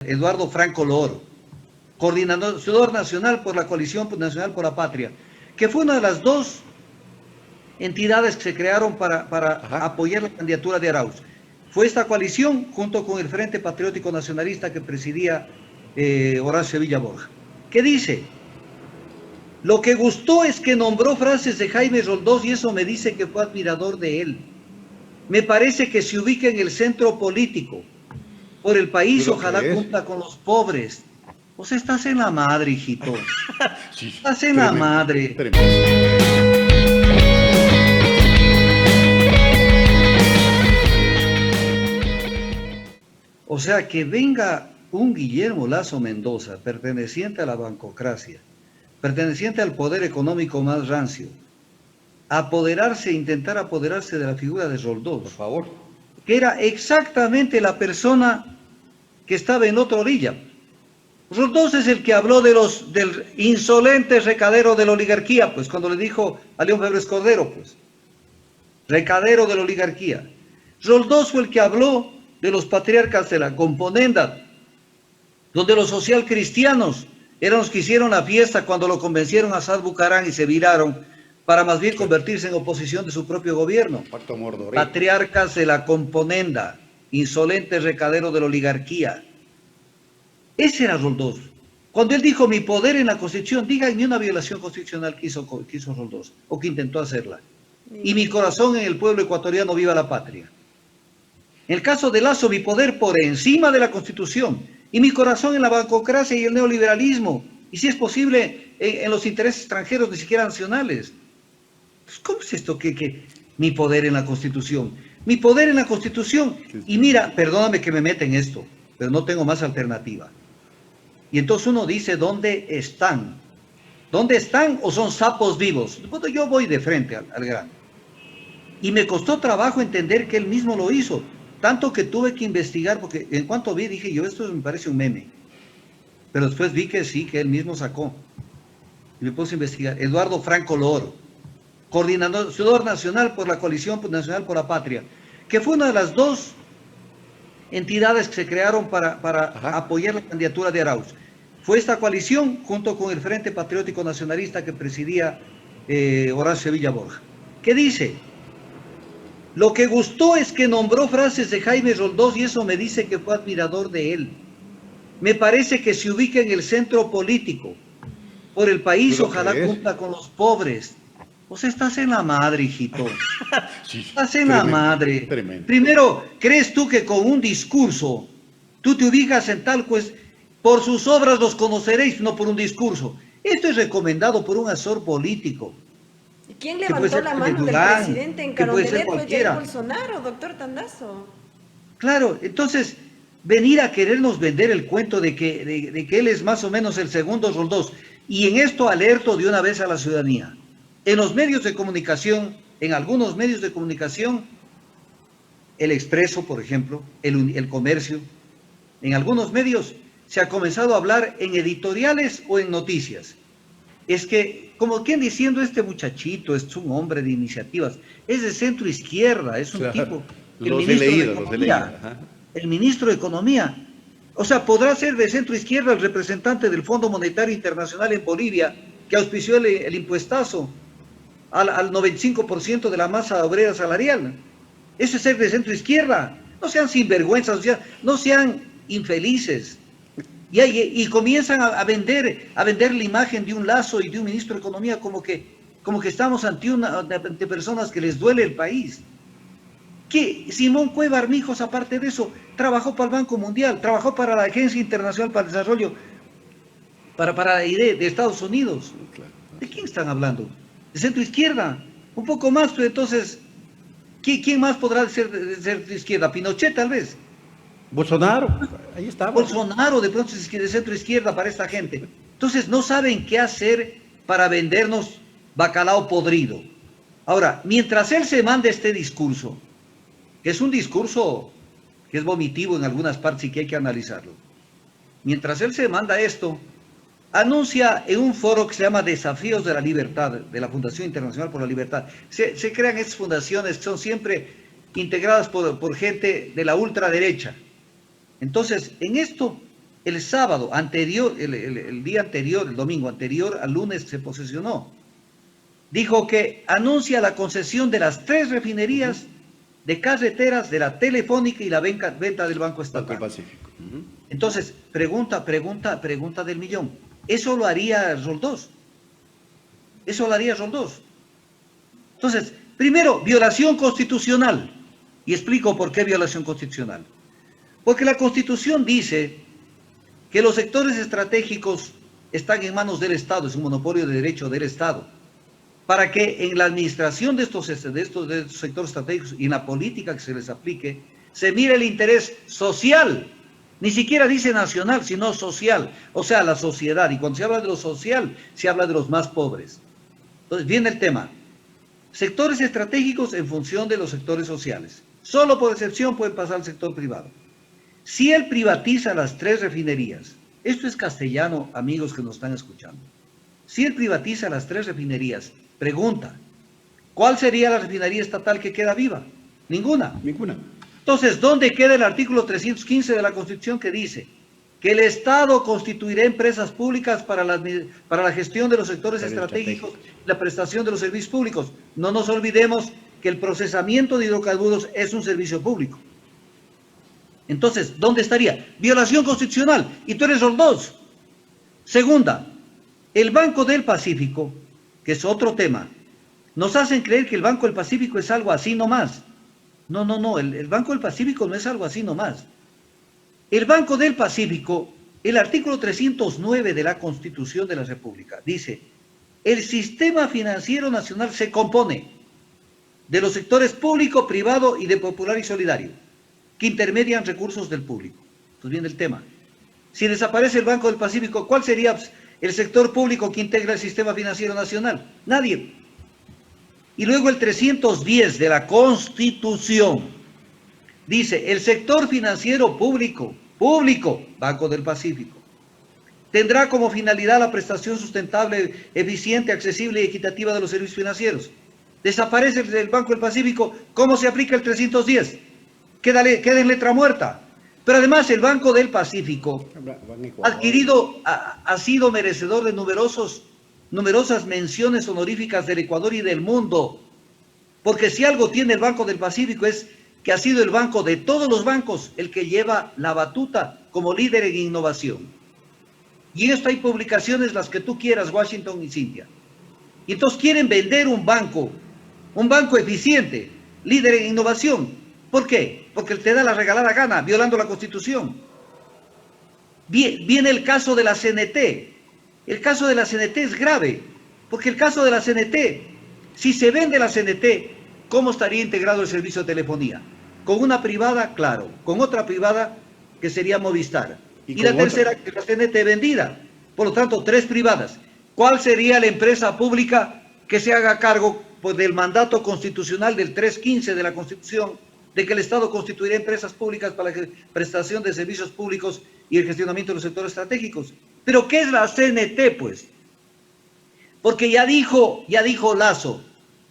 Eduardo Franco Loro, coordinador nacional por la Coalición Nacional por la Patria, que fue una de las dos entidades que se crearon para apoyar la candidatura de Arauz. Fue esta coalición junto con el Frente Patriótico Nacionalista que presidía Horacio Villa Borja. ¿Qué dice? Lo que gustó es que nombró frases de Jaime Roldós y eso me dice que fue admirador de él. Me parece que se ubica en el centro político. Por el país, ojalá cumpla con los pobres. O sea, estás en la madre, hijito. Sí, estás en la madre. O sea, que venga un Guillermo Lasso Mendoza, perteneciente a la bancocracia, perteneciente al poder económico más rancio, intentar apoderarse de la figura de Roldós. Por favor. Que era exactamente la persona que estaba en otra orilla. Roldós es el que habló del insolente recadero de la oligarquía, pues cuando le dijo a León Febres Cordero, pues, recadero de la oligarquía. Roldós fue el que habló de los patriarcas de la componenda, donde los socialcristianos eran los que hicieron la fiesta cuando lo convencieron a Saad Bucarán y se viraron para más bien convertirse en oposición de su propio gobierno. Patriarcas de la componenda, insolente recadero de la oligarquía. Ese era Roldós. Cuando él dijo mi poder en la Constitución, díganme una violación constitucional que hizo Roldós, o que intentó hacerla. Y mi corazón en el pueblo ecuatoriano, viva la patria. En el caso de Lasso, mi poder por encima de la Constitución, y mi corazón en la bancocracia y el neoliberalismo, y si es posible, en los intereses extranjeros, ni siquiera nacionales. ¿Cómo es esto que mi poder en la Constitución? Mi poder en la Constitución. Y mira, perdóname que me meta en esto, pero no tengo más alternativa. Y entonces uno dice, ¿dónde están? ¿Dónde están o son sapos vivos? Bueno, yo voy de frente al grano. Y me costó trabajo entender que él mismo lo hizo. Tanto que tuve que investigar, porque en cuanto vi, dije yo, esto me parece un meme. Pero después vi que sí, que él mismo sacó. Y me puse a investigar. Eduardo Franco Loro, coordinador nacional por la Coalición Nacional por la Patria, que fue una de las dos entidades que se crearon para apoyar la candidatura de Arauz. Fue esta coalición junto con el Frente Patriótico Nacionalista que presidía Horacio Villa Borja. ¿Qué dice? Lo que gustó es que nombró frases de Jaime Roldós y eso me dice que fue admirador de él. Me parece que se ubica en el centro político. Por el país, ojalá cumpla con los pobres. O sea, estás en la madre, hijito. Sí, estás en la madre. Tremendo. Primero, ¿crees tú que con un discurso tú te ubicas en tal, pues, por sus obras los conoceréis, no por un discurso? Esto es recomendado por un asesor político. ¿Y quién levantó la mano del presidente en Carondelet? Fue Jair Bolsonaro, doctor Tandazo. Claro, entonces, venir a querernos vender el cuento de que él es más o menos el segundo Roldós. Y en esto alerto de una vez a la ciudadanía. En los medios de comunicación, en algunos medios de comunicación, El Expreso, por ejemplo, el Comercio, en algunos medios se ha comenzado a hablar en editoriales o en noticias. Es que, como quien diciendo, este muchachito es un hombre de iniciativas, es de centro izquierda, es un tipo, el ministro de Economía. O sea, podrá ser de centro izquierda el representante del Fondo Monetario Internacional en Bolivia, que auspició el impuestazo al 95% de la masa obrera salarial. Eso es ser de centro izquierda. No sean sinvergüenzas, o sea, no sean infelices. Y comienzan a vender la imagen de un Lasso y de un ministro de Economía como que estamos ante personas que les duele el país. Que Simón Cueva Armijos, aparte de eso, trabajó para el Banco Mundial, trabajó para la Agencia Internacional para el Desarrollo, para la ID de Estados Unidos. ¿De quién están hablando? De centro izquierda, un poco más, pero entonces, ¿quién más podrá ser de centro izquierda? Pinochet, tal vez. Bolsonaro, ahí está. Bolsonaro, de pronto, es de centro izquierda para esta gente. Entonces, no saben qué hacer para vendernos bacalao podrido. Ahora, mientras él se manda este discurso, que es un discurso que es vomitivo en algunas partes y que hay que analizarlo, mientras él se manda esto, anuncia en un foro que se llama Desafíos de la Libertad, de la Fundación Internacional por la Libertad. Se crean estas fundaciones que son siempre integradas por gente de la ultraderecha. Entonces, en esto el sábado anterior, el día anterior, el domingo anterior al lunes se posesionó. Dijo que anuncia la concesión de las 3 refinerías de carreteras, de la Telefónica y la venta del Banco Estatal. Banco del Pacífico. Entonces, pregunta del millón. ¿Eso lo haría Roldós? ¿Eso lo haría Roldós? Entonces, primero, violación constitucional. Y explico por qué violación constitucional. Porque la Constitución dice que los sectores estratégicos están en manos del Estado, es un monopolio de derecho del Estado, para que en la administración de estos sectores estratégicos y en la política que se les aplique, se mire el interés social, ni siquiera dice nacional, sino social, o sea, la sociedad, y cuando se habla de lo social, se habla de los más pobres. Entonces, viene el tema, sectores estratégicos en función de los sectores sociales, solo por excepción pueden pasar al sector privado. Si él privatiza las 3 refinerías, esto es castellano, amigos que nos están escuchando, si él privatiza las 3 refinerías, pregunta, ¿cuál sería la refinería estatal que queda viva? Ninguna. Ninguna. Entonces, ¿dónde queda el artículo 315 de la Constitución que dice que el Estado constituirá empresas públicas para la gestión de los sectores estratégicos y la prestación de los servicios públicos? No nos olvidemos que el procesamiento de hidrocarburos es un servicio público. Entonces, ¿dónde estaría? Violación constitucional. Y tú eres Roldós. Segunda, el Banco del Pacífico, que es otro tema, nos hacen creer que el Banco del Pacífico es algo así nomás. No, el Banco del Pacífico no es algo así nomás. El Banco del Pacífico, el artículo 309 de la Constitución de la República, dice, el sistema financiero nacional se compone de los sectores público, privado y de popular y solidario, que intermedian recursos del público. Pues viene el tema. Si desaparece el Banco del Pacífico, ¿cuál sería el sector público que integra el sistema financiero nacional? Nadie. Y luego el 310 de la Constitución dice, el sector financiero público, Banco del Pacífico, tendrá como finalidad la prestación sustentable, eficiente, accesible y equitativa de los servicios financieros. Desaparece el Banco del Pacífico, ¿cómo se aplica el 310? Queda en letra muerta. Pero además el Banco del Pacífico ha sido merecedor de numerosas menciones honoríficas del Ecuador y del mundo. Porque si algo tiene el Banco del Pacífico es que ha sido el banco de todos los bancos el que lleva la batuta como líder en innovación. Y en esto hay publicaciones, las que tú quieras, Washington y Cintia. Y entonces quieren vender un banco eficiente, líder en innovación. ¿Por qué? Porque te da la regalada gana, violando la Constitución. Viene el caso de la CNT. El caso de la CNT es grave, porque el caso de la CNT, si se vende la CNT, ¿cómo estaría integrado el servicio de telefonía? Con una privada, claro, con otra privada que sería Movistar. Y la tercera, que la CNT vendida. Por lo tanto, 3 privadas. ¿Cuál sería la empresa pública que se haga cargo del mandato constitucional del 315 de la Constitución, de que el Estado constituirá empresas públicas para la prestación de servicios públicos y el gestionamiento de los sectores estratégicos? ¿Pero qué es la CNT, pues? Porque ya dijo Lasso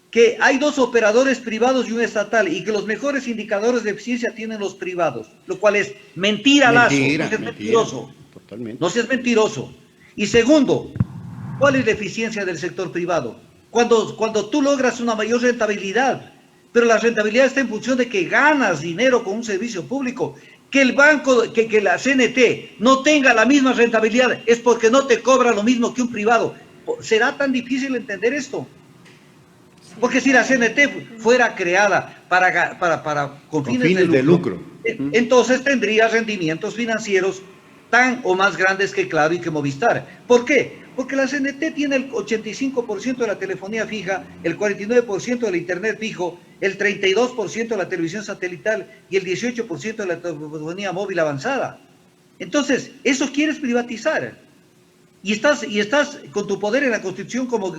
que hay 2 operadores privados y un estatal y que los mejores indicadores de eficiencia tienen los privados, lo cual es mentira, Lasso. No seas mentiroso. Totalmente. No seas mentiroso. Y segundo, ¿cuál es la eficiencia del sector privado? Cuando tú logras una mayor rentabilidad, pero la rentabilidad está en función de que ganas dinero con un servicio público. Que el banco, que la CNT no tenga la misma rentabilidad es porque no te cobra lo mismo que un privado. ¿Será tan difícil entender esto? Porque si la CNT fuera creada con fines de lucro, entonces tendría rendimientos financieros tan o más grandes que Claro y que Movistar. ¿Por qué? Porque la CNT tiene el 85% de la telefonía fija, el 49% del internet fijo, el 32% de la televisión satelital y el 18% de la telefonía móvil avanzada. Entonces, eso quieres privatizar. Y estás con tu poder en la Constitución como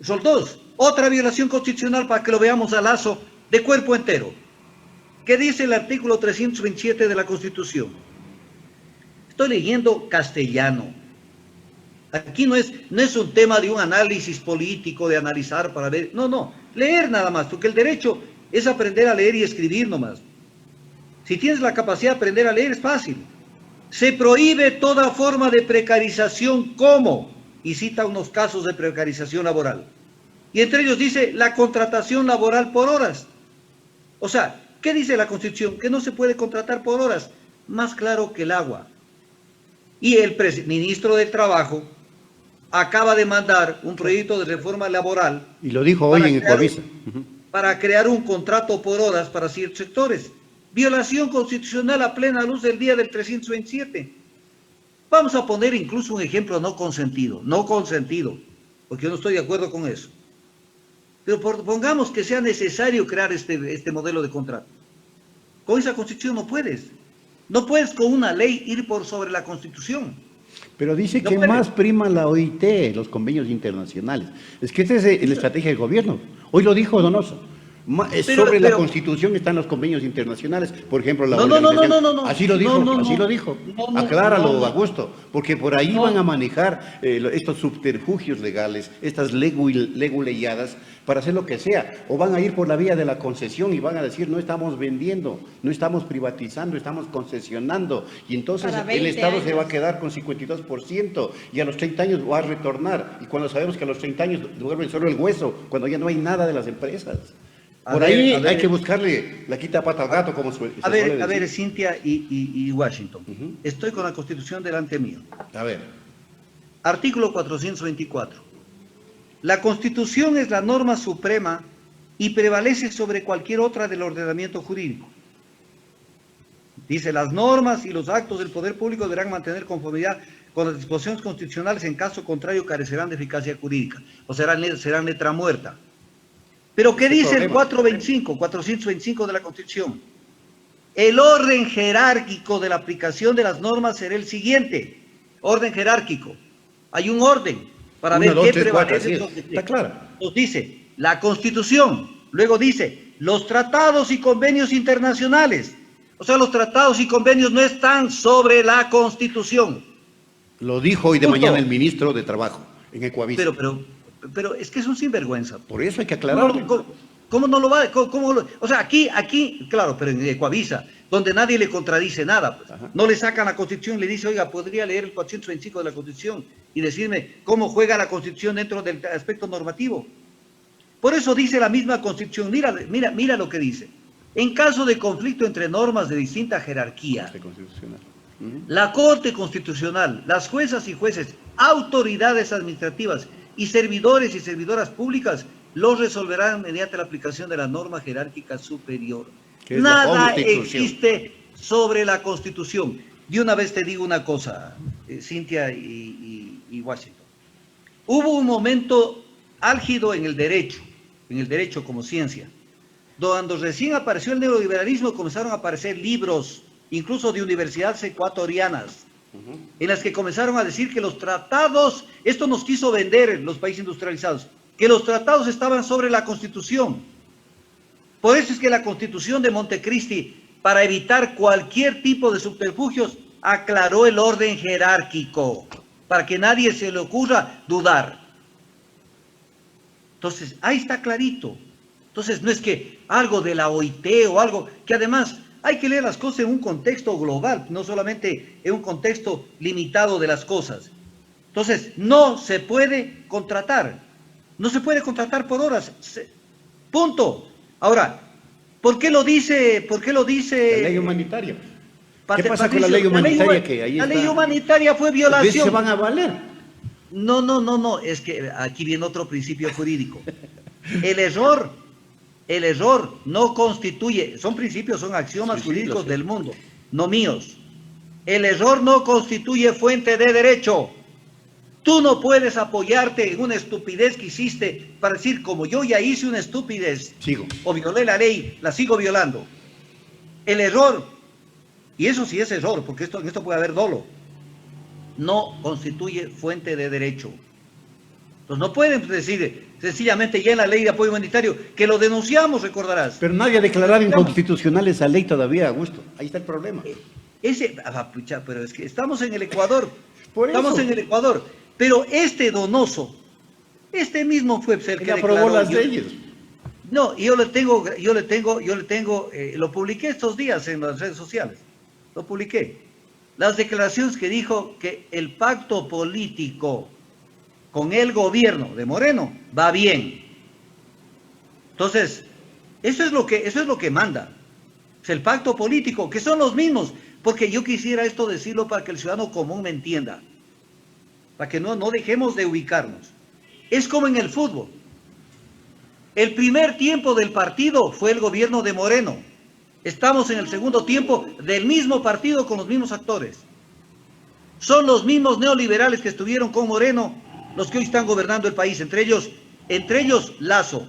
Roldós. Otra violación constitucional para que lo veamos a Lasso de cuerpo entero. ¿Qué dice el artículo 327 de la Constitución? Estoy leyendo castellano. Aquí no es un tema de un análisis político, de analizar para ver. No, leer nada más, porque el derecho es aprender a leer y escribir nomás. Si tienes la capacidad de aprender a leer, es fácil. Se prohíbe toda forma de precarización, ¿cómo? Y cita unos casos de precarización laboral. Y entre ellos dice la contratación laboral por horas. O sea, ¿qué dice la Constitución? Que no se puede contratar por horas. Más claro que el agua. Y el ministro del Trabajo acaba de mandar un proyecto de reforma laboral. Y lo dijo hoy en Ecuavisa. Para crear un contrato por horas para ciertos sectores. Violación constitucional a plena luz del día del 327. Vamos a poner incluso un ejemplo no consentido, porque yo no estoy de acuerdo con eso. Pero pongamos que sea necesario crear este modelo de contrato. Con esa Constitución no puedes. No puedes con una ley ir por sobre la Constitución. Pero dice que más prima la OIT, los convenios internacionales. Es que esta es la estrategia del gobierno. Hoy lo dijo Donoso. Sobre la Constitución están los convenios internacionales, por ejemplo, la organización. No. Así lo dijo. Acláralo, Augusto, porque por ahí van a manejar estos subterfugios legales, estas leguleyadas, para hacer lo que sea. O van a ir por la vía de la concesión y van a decir, no estamos vendiendo, no estamos privatizando, estamos concesionando. Y entonces el Estado se va a quedar con 52% y a los 30 años va a retornar. Y cuando sabemos que a los 30 años devuelven solo el hueso, cuando ya no hay nada de las empresas. Por ahí hay que buscarle la quita pata al gato, como se a ver, Cintia y Washington. Estoy con la Constitución delante mío. A ver. Artículo 424. La Constitución es la norma suprema y prevalece sobre cualquier otra del ordenamiento jurídico. Dice, las normas y los actos del poder público deberán mantener conformidad con las disposiciones constitucionales, en caso contrario carecerán de eficacia jurídica. O serán letra muerta. Pero ¿qué dice el 425 de la Constitución? El orden jerárquico de la aplicación de las normas será el siguiente. Orden jerárquico. Hay un orden para ver qué prevalece. Está claro. Nos dice la Constitución. Luego dice los tratados y convenios internacionales. O sea, los tratados y convenios no están sobre la Constitución. Lo dijo hoy de mañana el ministro de Trabajo en Ecuavisa. Pero es que es un sinvergüenza. Por eso hay que aclararlo. ¿Cómo no lo va? O sea, aquí, claro, pero en Ecuavisa, donde nadie le contradice nada, pues, no le sacan la Constitución y le dice, oiga, podría leer el 425 de la Constitución y decirme cómo juega la Constitución dentro del aspecto normativo. Por eso dice la misma Constitución, mira lo que dice. En caso de conflicto entre normas de distinta jerarquía, la Corte Constitucional, las juezas y jueces, autoridades administrativas y servidores y servidoras públicas los resolverán mediante la aplicación de la norma jerárquica superior. Nada existe sobre la Constitución. De una vez te digo una cosa, Cintia y Washington. Hubo un momento álgido en el derecho como ciencia. Cuando recién apareció el neoliberalismo comenzaron a aparecer libros, incluso de universidades ecuatorianas, en las que comenzaron a decir que los tratados, esto nos quiso vender los países industrializados, que los tratados estaban sobre la Constitución. Por eso es que la Constitución de Montecristi, para evitar cualquier tipo de subterfugios, aclaró el orden jerárquico, para que nadie se le ocurra dudar. Entonces, ahí está clarito. Entonces, no es que algo de la OIT o algo, que además hay que leer las cosas en un contexto global, no solamente en un contexto limitado de las cosas. Entonces, no se puede contratar. No se puede contratar por horas. Punto. Ahora, ¿por qué lo dice? La ley humanitaria. ¿Qué pasa con la ley humanitaria que ahí está? La ley humanitaria fue violación. ¿Se van a valer? No. Es que aquí viene otro principio jurídico. El error no constituye, son principios, son axiomas jurídicos del mundo, no míos. El error no constituye fuente de derecho. Tú no puedes apoyarte en una estupidez que hiciste para decir, como yo ya hice una estupidez, o violé la ley, la sigo violando. El error, y eso sí es error, porque en esto puede haber dolo, no constituye fuente de derecho. Entonces no pueden decir sencillamente ya en la ley de apoyo humanitario, que lo denunciamos, recordarás. Pero nadie ha declarado inconstitucional esa ley todavía, Augusto. Ahí está el problema. Pero es que estamos en el Ecuador. Estamos en el Ecuador. Pero Donoso, mismo fue el que aprobó las leyes. No, lo publiqué estos días en las redes sociales, lo publiqué. Las declaraciones que dijo que el pacto político con el gobierno de Moreno va bien. Entonces, eso es lo que manda. Es el pacto político, que son los mismos, porque yo quisiera esto decirlo para que el ciudadano común me entienda, para que no dejemos de ubicarnos. Es como en el fútbol. El primer tiempo del partido fue el gobierno de Moreno. Estamos en el segundo tiempo del mismo partido con los mismos actores. Son los mismos neoliberales que estuvieron con Moreno los que hoy están gobernando el país, entre ellos Lazo.